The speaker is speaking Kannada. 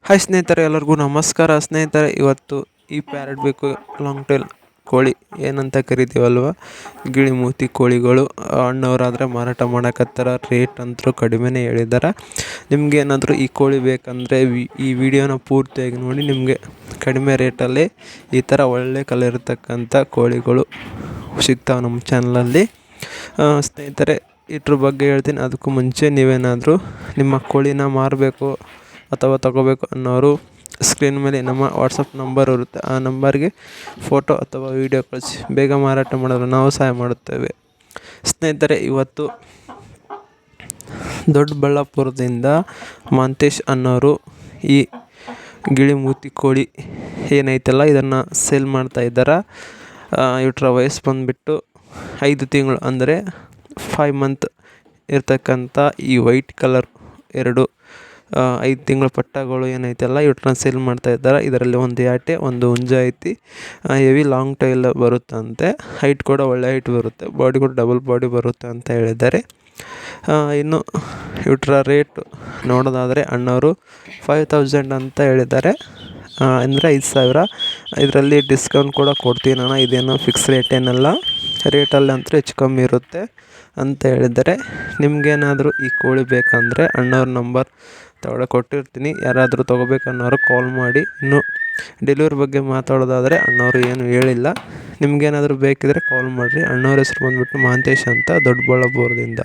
ಹಾಯ್ ಸ್ನೇಹಿತರೆ, ಎಲ್ಲರಿಗೂ ನಮಸ್ಕಾರ. ಸ್ನೇಹಿತರೆ, ಇವತ್ತು ಈ ಪ್ಯಾರೆಟ್ ಬೇಕು ಲಾಂಗ್ ಟೈಲ್ ಕೋಳಿ ಏನಂತ ಕರಿತೀವಲ್ವ, ಗಿಳಿ ಮೂತಿ ಕೋಳಿಗಳು ಅಣ್ಣವರಾದರೆ ಮಾರಾಟ ಮಾಡೋಕತ್ತಾರ. ರೇಟ್ ಅಂತೂ ಕಡಿಮೆನೇ ಹೇಳಿದ್ದಾರೆ. ನಿಮ್ಗೇನಾದರೂ ಈ ಕೋಳಿ ಬೇಕಂದರೆ ಈ ವಿಡಿಯೋನ ಪೂರ್ತಿಯಾಗಿ ನೋಡಿ. ನಿಮಗೆ ಕಡಿಮೆ ರೇಟಲ್ಲಿ ಈ ಥರ ಒಳ್ಳೆ ಕಲರ್ ಇರತಕ್ಕಂಥ ಕೋಳಿಗಳು ಸಿಗ್ತಾವೆ ನಮ್ಮ ಚಾನಲಲ್ಲಿ. ಸ್ನೇಹಿತರೆ, ಇದ್ರ ಬಗ್ಗೆ ಹೇಳ್ತೀನಿ. ಅದಕ್ಕೂ ಮುಂಚೆ ನೀವೇನಾದರೂ ನಿಮ್ಮ ಕೋಳಿನ ಮಾರಬೇಕು ಅಥವಾ ತಗೋಬೇಕು ಅನ್ನೋರು ಸ್ಕ್ರೀನ್ ಮೇಲೆ ನಮ್ಮ ವಾಟ್ಸಪ್ ನಂಬರ್ ಇರುತ್ತೆ. ಆ ನಂಬರ್ಗೆ ಫೋಟೋ ಅಥವಾ ವೀಡಿಯೋ ಕಳಿಸಿ, ಬೇಗ ಮಾರಾಟ ಮಾಡಲು ನಾವು ಸಹಾಯ ಮಾಡುತ್ತೇವೆ. ಸ್ನೇಹಿತರೆ, ಇವತ್ತು ದೊಡ್ಡಬಳ್ಳಾಪುರದಿಂದ ಮಾಂತೇಶ್ ಅನ್ನೋರು ಈ ಗಿಳಿ ಮೂತಿ ಕೋಳಿ ಏನೈತಲ್ಲ ಇದನ್ನು ಸೇಲ್ ಮಾಡ್ತಾಯಿದ್ದಾರೆ. ಇವ್ರ ವಯಸ್ಸು ಬಂದುಬಿಟ್ಟು 5 ತಿಂಗಳು, ಅಂದರೆ 5 ಮಂತ್ ಇರ್ತಕ್ಕಂಥ ಈ ವೈಟ್ ಕಲರ್ 5 ತಿಂಗಳ ಪಟ್ಟಗಳು ಏನೈತಲ್ಲ ಇವ್ರನ್ನ ಸೇಲ್ ಮಾಡ್ತಾಯಿದ್ದಾರೆ. ಇದರಲ್ಲಿ ಒಂದು ಯಾಟೆ, ಒಂದು ಹುಂಜ ಐತಿ. ಹೆವಿ ಲಾಂಗ್ ಟೈಲ್ ಬರುತ್ತಂತೆ. ಹೈಟ್ ಕೂಡ ಒಳ್ಳೆ ಹೈಟ್ ಬರುತ್ತೆ, ಬಾಡಿ ಕೂಡ ಡಬಲ್ ಬಾಡಿ ಬರುತ್ತೆ ಅಂತ ಹೇಳಿದ್ದಾರೆ. ಇನ್ನು ಇವ್ರ ರೇಟ್ ನೋಡೋದಾದರೆ ಅಣ್ಣವರು 5000 ಅಂತ ಹೇಳಿದ್ದಾರೆ, ಅಂದರೆ 5000. ಇದರಲ್ಲಿ ಡಿಸ್ಕೌಂಟ್ ಕೂಡ ಕೊಡ್ತೀನಿ ಅಣ್ಣ, ಇದೇನೋ ಫಿಕ್ಸ್ ರೇಟ್ ಏನಲ್ಲ, ರೇಟಲ್ಲಿ ಅಂತೂ ಹೆಚ್ಚು ಕಮ್ಮಿ ಇರುತ್ತೆ ಅಂತ ಹೇಳಿದ್ದಾರೆ. ನಿಮಗೇನಾದರೂ ಈ ಕೋಳಿ ಬೇಕಂದರೆ ಅಣ್ಣವ್ರ ನಂಬರ್ ಕೊಟ್ಟಿರ್ತೀನಿ, ಯಾರಾದರೂ ತೊಗೋಬೇಕನ್ನೋರು ಕಾಲ್ ಮಾಡಿ. ಇನ್ನು ಡೆಲಿವರಿ ಬಗ್ಗೆ ಮಾತಾಡೋದಾದರೆ ಅಣ್ಣವರು ಏನು ಹೇಳಿಲ್ಲ. ನಿಮಗೇನಾದರೂ ಬೇಕಿದ್ರೆ ಕಾಲ್ ಮಾಡಿರಿ. ಅಣ್ಣವ್ರ ಹೆಸರು ಬಂದುಬಿಟ್ಟು ಮಾಂತೇಶ್ ಅಂತ, ದೊಡ್ಡಬಳ್ಳಾಪುರದಿಂದ.